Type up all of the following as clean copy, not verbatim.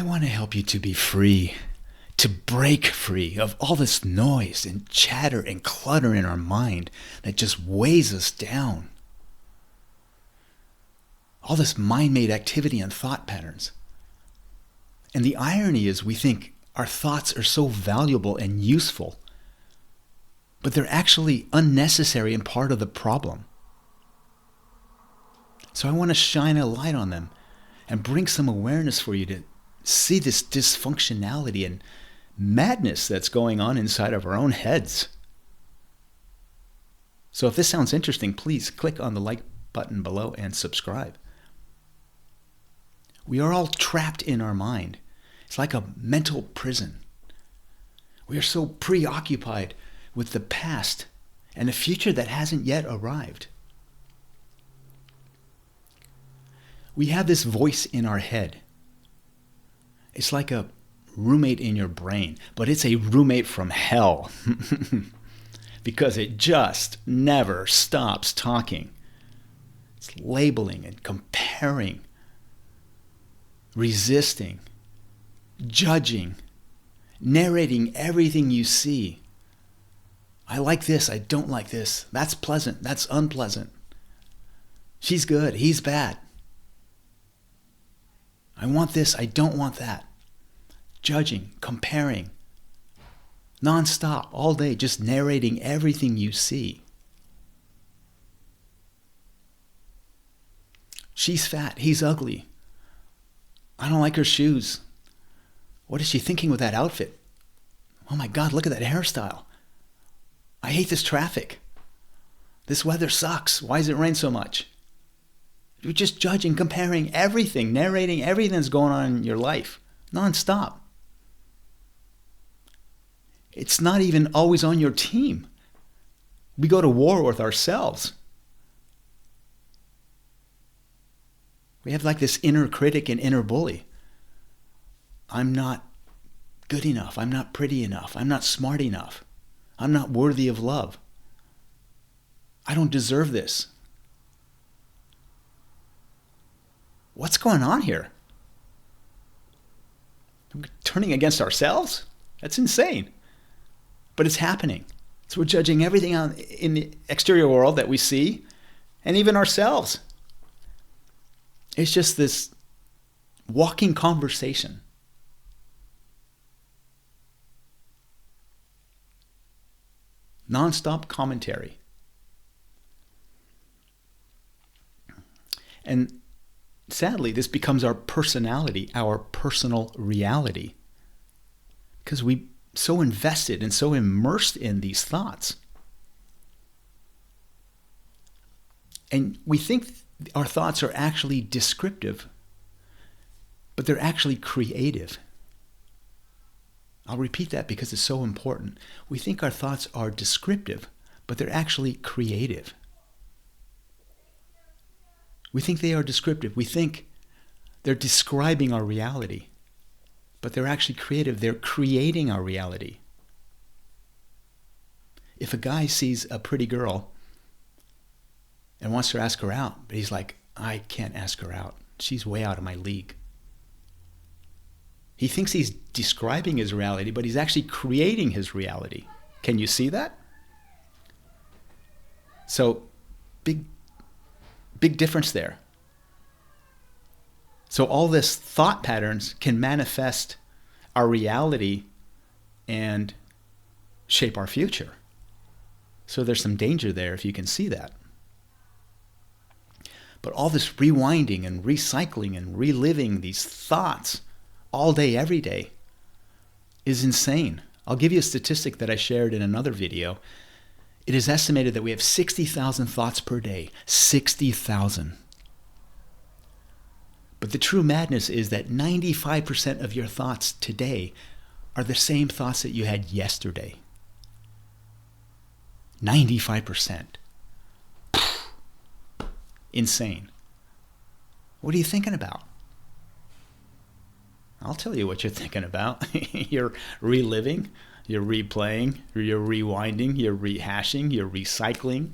want to help you to be free, to break free of all this noise and chatter and clutter in our mind that just weighs us down. All this mind-made activity and thought patterns. And the irony is we think our thoughts are so valuable and useful, but they're actually unnecessary and part of the problem. So I want to shine a light on them and bring some awareness for you to see this dysfunctionality and madness that's going on inside of our own heads. So if this sounds interesting, please click on the like button below and subscribe. We are all trapped in our mind. It's like a mental prison. We are so preoccupied with the past and a future that hasn't yet arrived. We have this voice in our head. It's like a roommate in your brain, but it's a roommate from hell because it just never stops talking. It's labeling and comparing, resisting, judging, narrating everything you see. I like this, I don't like this. That's pleasant, that's unpleasant. She's good, he's bad. I want this, I don't want that. Judging, comparing, nonstop, all day, just narrating everything you see. She's fat, he's ugly. I don't like her shoes. What is she thinking with that outfit? Oh my God, look at that hairstyle. I hate this traffic. This weather sucks. Why does it rain so much? You're just judging, comparing everything, narrating everything that's going on in your life, nonstop. It's not even always on your team. We go to war with ourselves. We have like this inner critic and inner bully. I'm not good enough. I'm not pretty enough. I'm not smart enough. I'm not worthy of love. I don't deserve this. What's going on here? We're turning against ourselves? That's insane. But it's happening. So we're judging everything in the exterior world that we see, and even ourselves. It's just this walking conversation. Non-stop commentary. And sadly, this becomes our personality, our personal reality. Because we're so invested and so immersed in these thoughts. And we think our thoughts are actually descriptive, but they're actually creative. I'll repeat that because it's so important. We think our thoughts are descriptive, but they're actually creative. We think they are descriptive. We think they're describing our reality, but they're actually creative. They're creating our reality. If a guy sees a pretty girl and wants to ask her out, but he's like, I can't ask her out. She's way out of my league. He thinks he's describing his reality, but he's actually creating his reality. Can you see that? So, big difference there. So all this thought patterns can manifest our reality and shape our future. So there's some danger there if you can see that. But all this rewinding and recycling and reliving these thoughts all day, every day is insane. I'll give you a statistic that I shared in another video. It is estimated that we have 60,000 thoughts per day. 60,000. But the true madness is that 95% of your thoughts today are the same thoughts that you had yesterday. 95%. Insane. What are you thinking about? I'll tell you what you're thinking about. You're reliving, you're replaying, you're rewinding, you're rehashing, you're recycling.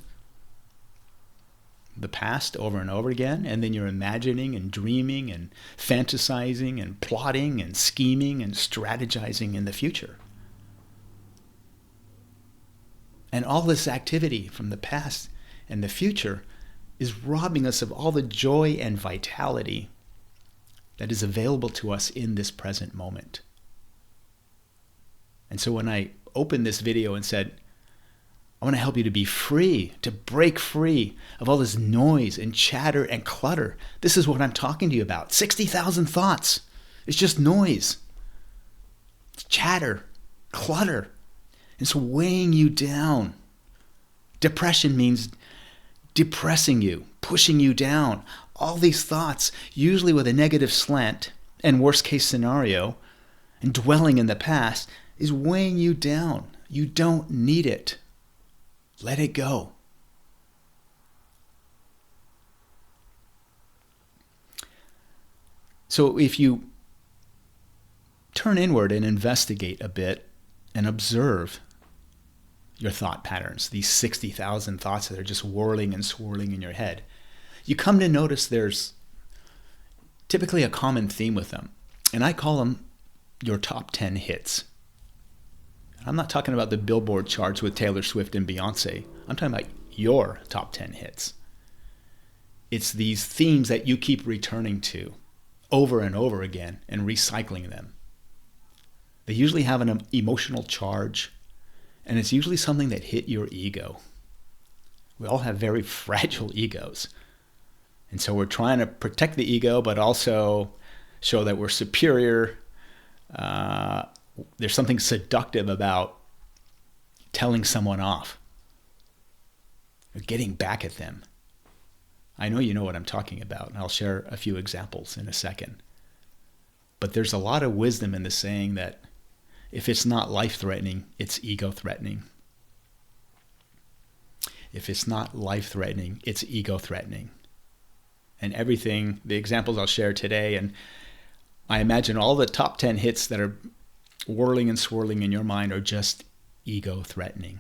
the past over and over again, and then you're imagining and dreaming and fantasizing and plotting and scheming and strategizing in the future. And all this activity from the past and the future is robbing us of all the joy and vitality that is available to us in this present moment. And so when I opened this video and said, I want to help you to be free, to break free of all this noise and chatter and clutter, this is what I'm talking to you about. 60,000 thoughts. It's just noise. It's chatter, clutter. It's weighing you down. Depression means depressing you, pushing you down. All these thoughts, usually with a negative slant and worst case scenario, and dwelling in the past, is weighing you down. You don't need it. Let it go. So if you turn inward and investigate a bit and observe your thought patterns, these 60,000 thoughts that are just whirling and swirling in your head, you come to notice there's typically a common theme with them. And I call them your top 10 hits. I'm not talking about the Billboard charts with Taylor Swift and Beyonce. I'm talking about your top 10 hits. It's these themes that you keep returning to over and over again and recycling them. They usually have an emotional charge, and it's usually something that hit your ego. We all have very fragile egos. And so we're trying to protect the ego, but also show that we're superior. There's something seductive about telling someone off or getting back at them. I know you know what I'm talking about, and I'll share a few examples in a second. But there's a lot of wisdom in the saying that if it's not life-threatening, it's ego-threatening. If it's not life-threatening, it's ego-threatening. And everything, the examples I'll share today, and I imagine all the top 10 hits that are whirling and swirling in your mind are just ego-threatening.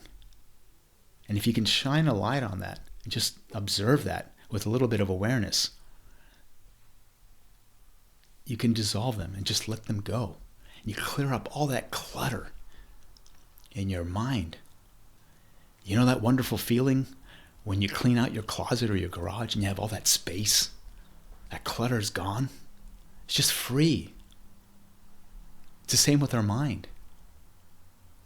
And if you can shine a light on that and just observe that with a little bit of awareness, you can dissolve them and just let them go. And you clear up all that clutter in your mind. You know that wonderful feeling when you clean out your closet or your garage and you have all that space? That clutter is gone. It's just free. It's the same with our mind.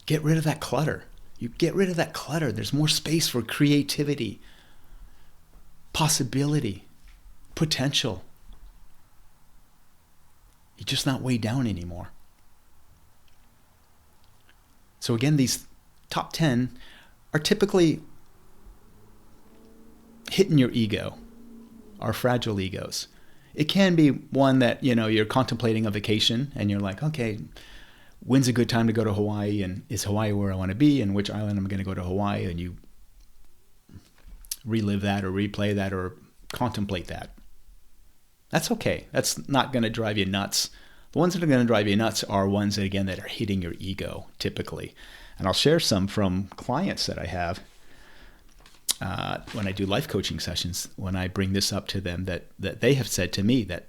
Get rid of that clutter. You get rid of that clutter. There's more space for creativity, possibility, potential. You're just not weighed down anymore. So again, these top 10 are typically hitting your ego, our fragile egos. It can be one that, you're contemplating a vacation and you're like, okay, when's a good time to go to Hawaii, and is Hawaii where I want to be, and which island I'm going to go to Hawaii, and you relive that or replay that or contemplate that. That's okay. That's not going to drive you nuts. The ones that are going to drive you nuts are ones that, again, that are hitting your ego typically. And I'll share some from clients that I have when I do life coaching sessions, when I bring this up to them that they have said to me that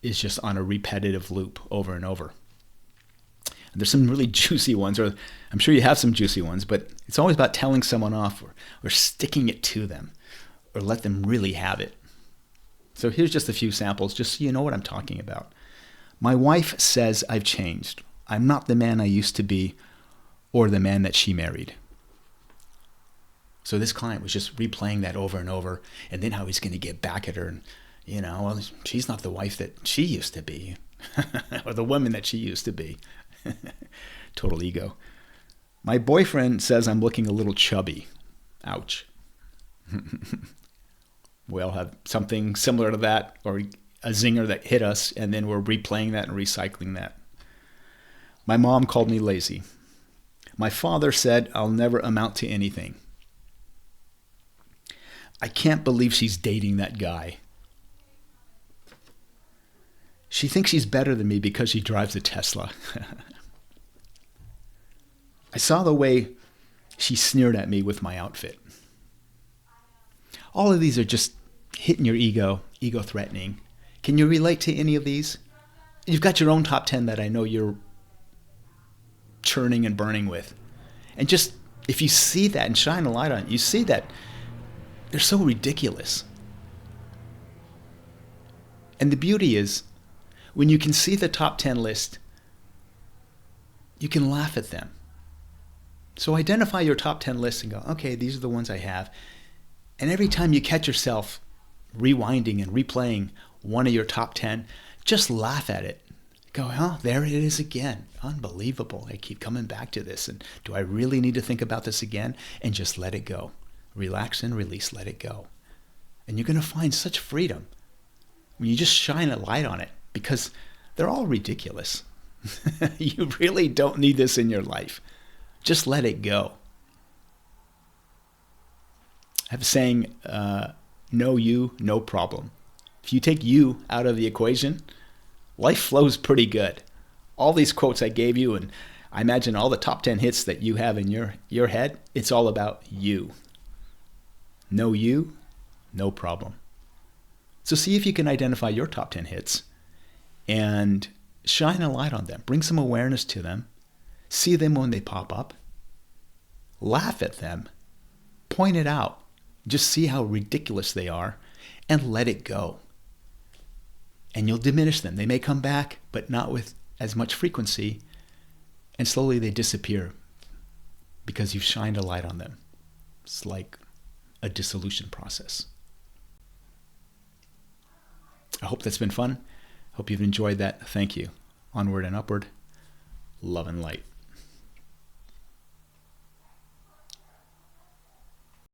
is just on a repetitive loop over and over. And there's some really juicy ones, or I'm sure you have some juicy ones, but it's always about telling someone off or sticking it to them or let them really have it. So here's just a few samples, just so you know what I'm talking about. My wife says I've changed. I'm not the man I used to be or the man that she married. So this client was just replaying that over and over, and then how he's going to get back at her. And, well, she's not the wife that she used to be or the woman that she used to be. Total ego. My boyfriend says I'm looking a little chubby. Ouch. We all have something similar to that, or a zinger that hit us, and then we're replaying that and recycling that. My mom called me lazy. My father said I'll never amount to anything. I can't believe she's dating that guy. She thinks she's better than me because she drives a Tesla. I saw the way she sneered at me with my outfit. All of these are just hitting your ego threatening. Can you relate to any of these? You've got your own top 10 that I know you're churning and burning with. And just, if you see that and shine a light on it, you see that they're so ridiculous. And the beauty is, when you can see the top 10 list, you can laugh at them. So identify your top 10 list and go, okay, these are the ones I have. And every time you catch yourself rewinding and replaying one of your top 10, just laugh at it. Go, oh, there it is again. Unbelievable. I keep coming back to this. And do I really need to think about this again? And just let it go. Relax and release, let it go. And you're going to find such freedom when you just shine a light on it, because they're all ridiculous. You really don't need this in your life. Just let it go. I have a saying, no you, no problem. If you take you out of the equation, life flows pretty good. All these quotes I gave you, and I imagine all the top 10 hits that you have in your head, it's all about you. No you, no problem. So see if you can identify your top 10 hits and shine a light on them. Bring some awareness to them. See them when they pop up. Laugh at them. Point it out. Just see how ridiculous they are and let it go. And you'll diminish them. They may come back, but not with as much frequency. And slowly they disappear because you've shined a light on them. It's like a dissolution process. I hope that's been fun. Hope you've enjoyed that. Thank you. Onward and upward. Love and light.